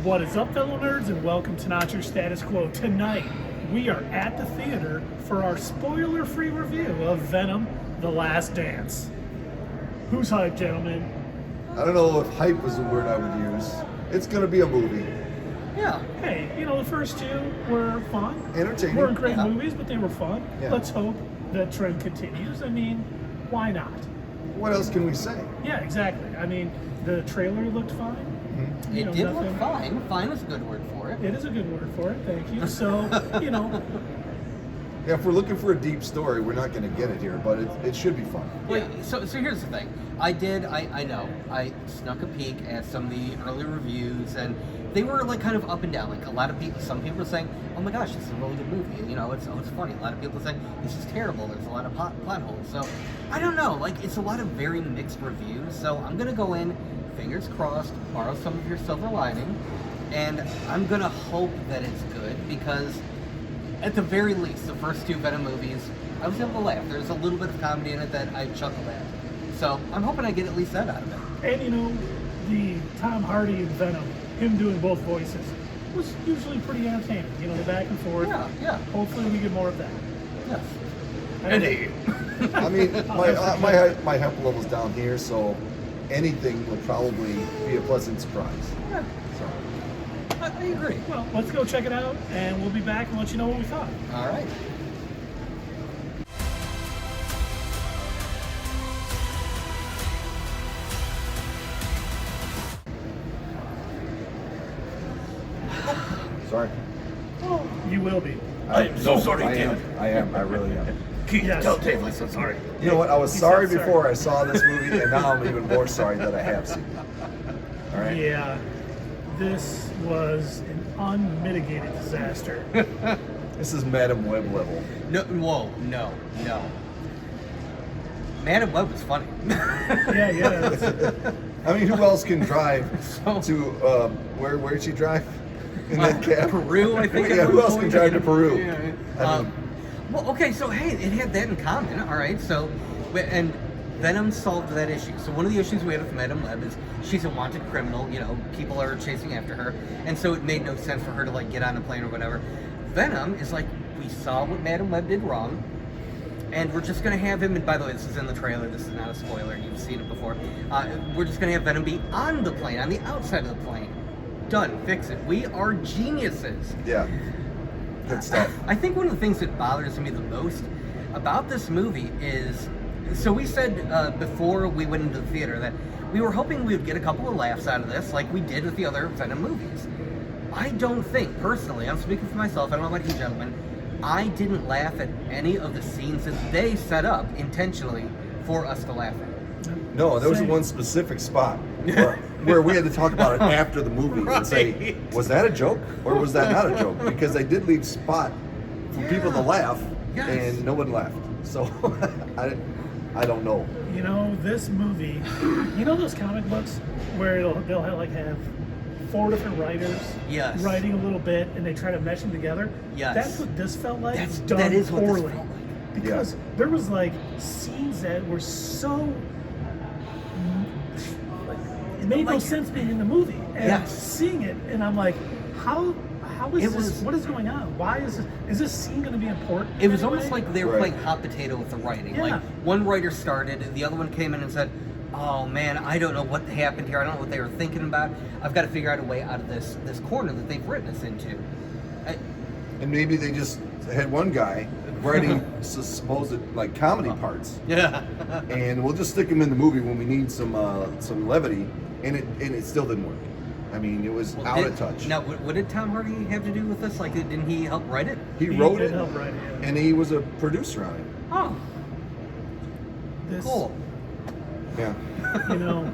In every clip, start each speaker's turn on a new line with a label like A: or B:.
A: What is up, fellow nerds, and welcome to Not Your Status Quo. Tonight, we are at the theater for our spoiler-free review of Venom the Last Dance. Who's hyped, gentlemen?
B: I don't know if hype was the word I would use. It's going to be a movie.
A: Yeah. Hey, you know, the first two were fun.
B: Entertaining.
A: Weren't great movies, but they were fun.
B: Yeah.
A: Let's hope that trend continues. I mean, why not?
B: What else can we say?
A: Yeah, exactly. I mean, the trailer looked fine.
C: Mm-hmm. It did look fine. Fine is a good word for it.
A: It is a good word for it, thank you. So, you know.
B: Yeah, if we're looking for a deep story, we're not going to get it here, but it should be fun.
C: Wait, so here's the thing. I snuck a peek at some of the early reviews, and they were like kind of up and down. Like a lot of people, some people were saying, "Oh my gosh, this is a really good movie." And, you know, it's funny. A lot of people are saying this is terrible. There's a lot of plot holes. So I don't know. Like it's a lot of very mixed reviews. So I'm gonna go in, fingers crossed, borrow some of your silver lining, and I'm gonna hope that it's good because, at the very least, the first two Venom movies, I was able to laugh. There's a little bit of comedy in it that I chuckled at. So I'm hoping I get at least that out of it.
A: And you know, the Tom Hardy and Venom, him doing both voices, was usually pretty entertaining. You know, the back and forth.
C: Yeah.
A: Hopefully we get more of that.
C: Yes.
A: Eddie.
B: I mean, my hype level's down here, so anything would probably be a pleasant surprise.
C: Yeah.
B: So.
C: I agree.
A: Well, let's go check it out, and we'll be back and let you know what we thought.
C: All right.
B: Sorry.
A: Oh, you will be.
D: I'm so sorry,
B: I
D: David.
B: am. I really am.
D: Keith,
A: Yes.
D: tell Dave I'm so sorry.
B: You know what? I was
A: He
B: sorry
A: said sorry.
B: before I saw this movie, and now I'm even more sorry that I have seen it. All right?
A: Yeah, this was an unmitigated disaster.
B: This is Madam Web level.
C: No. Madam Web was funny.
A: yeah.
B: I mean, who else can drive
C: So-
B: to where'd she drive in that cab?
C: Peru, I think.
B: Yeah,
C: at
B: who
C: one
B: else can
C: point.
B: drive to Peru?
C: Yeah.
B: I mean,
C: Well, okay, so hey, it had that in common. All right, so and Venom solved that issue. So one of the issues we had with Madam Web is she's a wanted criminal. You know, people are chasing after her, and so it made no sense for her to like get on a plane or whatever. Venom is like, we saw what Madam Web did wrong, and we're just gonna have him. And by the way, this is in the trailer. This is not a spoiler. You've seen it before. We're just gonna have Venom be on the plane, on the outside of the plane. Done. Fix it. We are geniuses.
B: yeah, good stuff.
C: I think one of the things that bothers me the most about this movie is, so we said before we went into the theater that we were hoping we would get a couple of laughs out of this, like we did with the other Venom movies. I don't think, personally, I'm speaking for myself, I don't know about you gentlemen, I didn't laugh at any of the scenes that they set up intentionally for us to laugh at.
B: No, there was
A: Same.
B: one specific spot where we had to talk about it after the movie and say,
C: Right.
B: was that a joke or was that not a joke? Because they did leave spot for people to laugh,
C: Yes.
B: and no one laughed. So I don't know.
A: You know, this movie, you know those comic books where they'll have 4 different writers
C: Yes.
A: writing a little bit and they try to mesh them together?
C: Yes.
A: That's what this felt like.
C: That is what this
A: poorly.
C: felt like.
A: Because there was like scenes that were so... It made no
C: Like-
A: sense being in the movie. And
C: Yes.
A: seeing it, and I'm like, how is
C: It
A: this?
C: was-
A: What is going on? Why is this scene going to be important?
C: It was
A: in any
C: almost
A: way?
C: like they were
B: Right.
C: playing hot potato with the writing.
A: Yeah.
C: Like one writer started, and the other one came in and said, "Oh man, I don't know what happened here. I don't know what they were thinking about. I've got to figure out a way out of this corner that they've written us into."
B: And maybe they just had one guy writing supposed like comedy parts,
C: Yeah.
B: and we'll just stick him in the movie when we need some levity, and it still didn't work. I mean, it was out of touch.
C: Now, what did Tom Hardy have to do with this? Like, didn't he help write it?
B: He wrote
A: did
B: it,
A: help write it, yeah.
B: and he was a producer on it.
C: Oh,
A: This,
C: cool.
B: Yeah.
A: You know,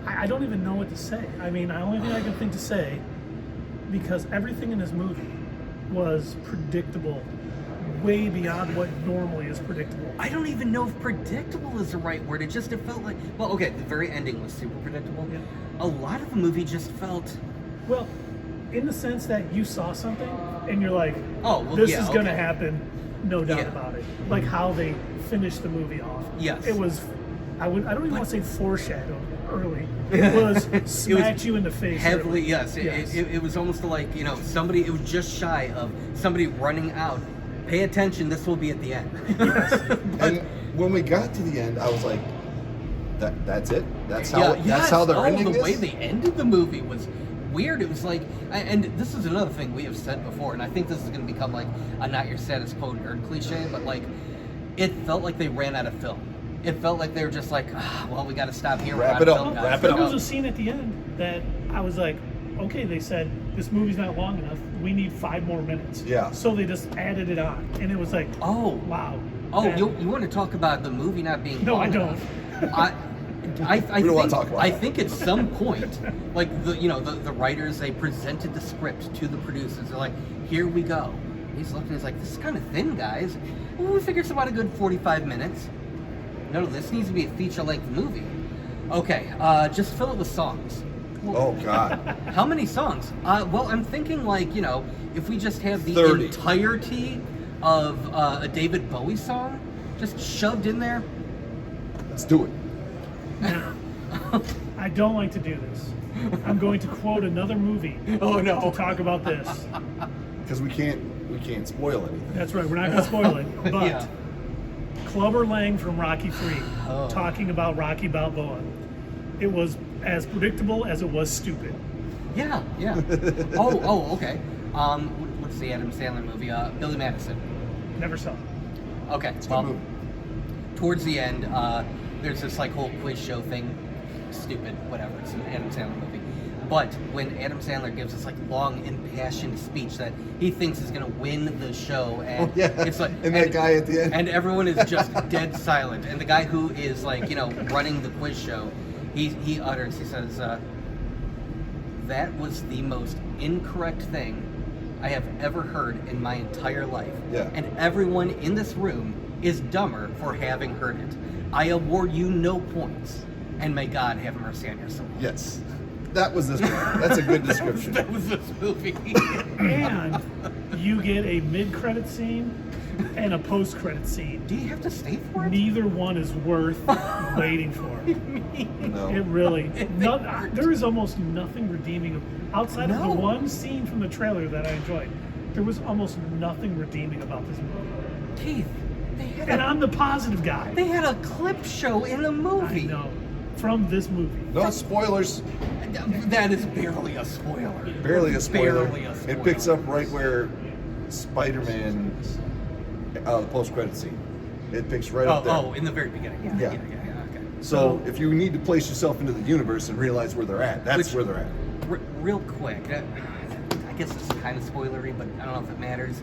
A: I don't even know what to say. I mean, the only thing I can think to say, because everything in this movie was predictable, way beyond what normally is predictable.
C: I don't even know if predictable is the right word. It felt like, well, okay, the very ending was super predictable.
A: Yeah.
C: A lot of the movie just felt,
A: Well, in the sense that you saw something and you're like,
C: Oh, well,
A: this
C: yeah,
A: is going to
C: okay.
A: happen, no doubt
C: Yeah.
A: about it. Like how they finished the movie off.
C: Yes.
A: It was I don't even want to say foreshadow early. It was smacked you in the face.
C: Heavily,
A: early.
C: yes. It was almost like, somebody, it was just shy of somebody running out. Pay attention, this will be at the end.
B: And when we got to the end, I was like, that's it? That's how they're ending
C: the
B: this?
C: way they ended the movie was weird. It was like, and this is another thing we have said before, and I think this is going to become like a not your status quo nerd cliche, but like, it felt like they ran out of film. It felt like they were just like, well, we got to stop here.
B: Wrap it up.
A: There was a scene at the end that I was like, okay, they said this movie's not long enough. We need 5 more minutes.
B: Yeah.
A: So they just added it on, and it was like,
C: oh
A: wow.
C: Oh,
A: And-
C: you want to talk about the movie not being
A: No,
C: long
A: I don't.
C: enough? I
B: We don't want to talk about
C: I
B: that.
C: think at some point, like the writers, they presented the script to the producers. They're like, "Here we go." He's looking. He's like, "This is kind of thin, guys. Well, we figured it's about a good 45 minutes. No, this needs to be a feature-length movie. Okay, just fill it with songs."
B: Oh, God.
C: How many songs? Well, I'm thinking like, if we just have the
B: 30.
C: entirety of a David Bowie song just shoved in there.
B: Let's do it.
A: Now, I don't like to do this. I'm going to quote another movie
C: Oh no.
A: to talk about this.
B: Because we can't spoil anything.
A: That's right, we're not going to spoil it. But
C: Yeah.
A: Clubber Lang from Rocky III
C: Oh.
A: talking about Rocky Balboa. It was as predictable as it was stupid.
C: Yeah. Oh, okay. What's the Adam Sandler movie? Billy Madison.
A: Never saw it.
C: Okay.
B: It's a good movie.
C: Towards the end, there's this like whole quiz show thing. Stupid, whatever. It's an Adam Sandler movie. But when Adam Sandler gives this like long, impassioned speech that he thinks is gonna win the show, and
B: Oh, yeah.
C: it's like,
B: And that guy at the end.
C: and everyone is just dead silent. And the guy who is like, running the quiz show, he utters, he says, "That was the most incorrect thing I have ever heard in my entire life.
B: Yeah.
C: And everyone in this room is dumber for having heard it. I award you no points, and may God have mercy on your soul."
B: Yes. That was this movie. That's a good description.
C: That was this movie.
A: And you get a mid-credit scene and a post-credit scene.
C: Do you have to stay for it?
A: Neither one is worth waiting for.
B: No.
A: It really. There is almost nothing redeeming outside of
C: No.
A: the one scene from the trailer that I enjoyed. There was almost nothing redeeming about this movie.
C: Keith, they
A: And I'm the positive guy.
C: had a clip show in the
A: I
C: movie.
A: know. From this movie.
B: No spoilers.
C: That is barely a spoiler.
B: Barely a spoiler.
C: Barely a spoiler.
B: It picks up right where Spider-Man, the post-credit scene. It picks right up there.
C: Oh, in the very beginning. Yeah.
B: Yeah.
C: Okay.
B: So if you need to place yourself into the universe and realize where they're at, that's where they're at.
C: Real quick, I guess it's kind of spoilery, but I don't know if it matters.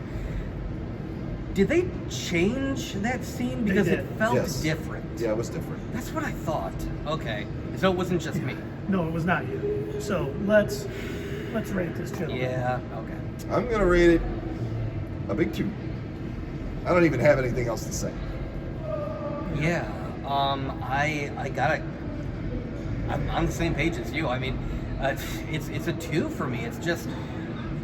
C: Did they change that scene? Because
A: They
C: it
A: did.
C: felt
B: Yes.
C: different.
B: Yeah, it was different.
C: That's what I thought. Okay. So it wasn't just me.
A: No, it was not you. So let's rate this gentleman.
C: Yeah, okay.
B: I'm gonna rate it a big 2. I don't even have anything else to say.
C: Yeah. I gotta. I'm on the same page as you. I mean, it's a 2 for me. It's just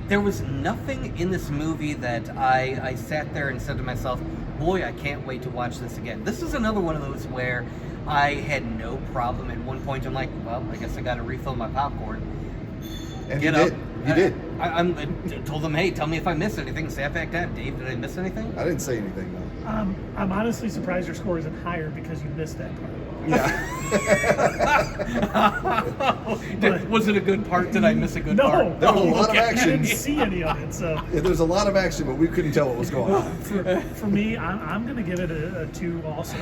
C: there was nothing in this movie that I sat there and said to myself, boy, I can't wait to watch this again. This is another one of those where I had no problem at one point. I'm like, well, I guess I got to refill my popcorn.
B: And
C: Get
B: you
C: up.
B: did. You did.
C: I told them, hey, tell me if I missed anything. Sat back down. Dave, did I miss anything?
B: I didn't say anything though.
A: I'm honestly surprised your score isn't higher because you missed that part.
B: Yeah.
C: Was it a good part? Did I miss a good
A: No.
C: part?
B: There was a lot of
A: I
B: action.
A: didn't see any of it. So
B: Yeah, there's a lot of action, but we couldn't tell what was going on.
A: for me, I'm going to give it a 2 also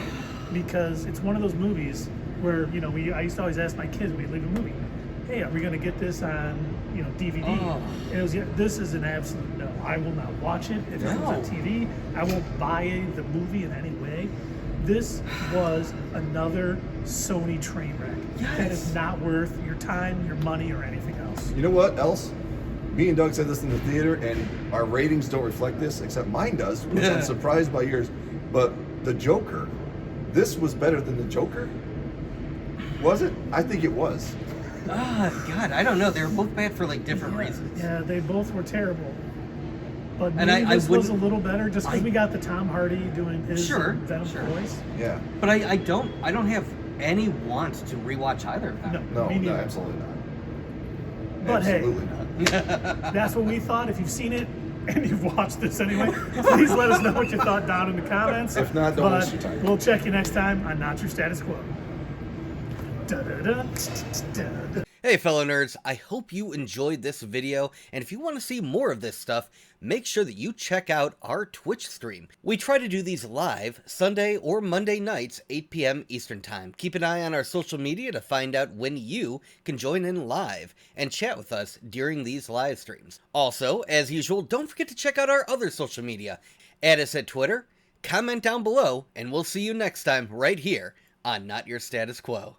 A: because it's one of those movies where I used to always ask my kids when we leave a movie, hey, are we going to get this on DVD?
C: Oh.
A: And it was this is an absolute no. I will not watch it if it comes on
C: No.
A: TV. I won't buy the movie in any way. This was another Sony train wreck that
C: Yes.
A: is not worth your time, your money, or anything else.
B: You know what else? Me and Doug said this in the theater, and our ratings don't reflect this, except mine does, which I'm surprised by yours. But the Joker, this was better than the Joker? Was it? I think it was.
C: God, I don't know. They were both bad for like different reasons.
A: Yeah, they both were terrible. But
C: And
A: maybe
C: I
A: this was a
C: wouldn't-
A: little better just because we got the Tom Hardy doing his
C: Sure,
A: Venom
C: sure.
A: voice.
B: Yeah.
C: But I don't have any want to rewatch either of them.
B: No,
A: Me
B: no,
A: neither.
B: absolutely not.
A: But hey,
B: Absolutely not.
A: that's what we thought. If you've seen it and you've watched this anyway, please let us know what you thought down in the comments.
B: If not, don't waste your
A: But
B: time.
A: we'll check you next time on Not Your Status Quo. Da-da-da.
E: Hey fellow nerds, I hope you enjoyed this video, and if you want to see more of this stuff, make sure that you check out our Twitch stream. We try to do these live, Sunday or Monday nights, 8 p.m. Eastern Time. Keep an eye on our social media to find out when you can join in live and chat with us during these live streams. Also, as usual, don't forget to check out our other social media. Add us at Twitter, comment down below, and we'll see you next time right here on Not Your Status Quo.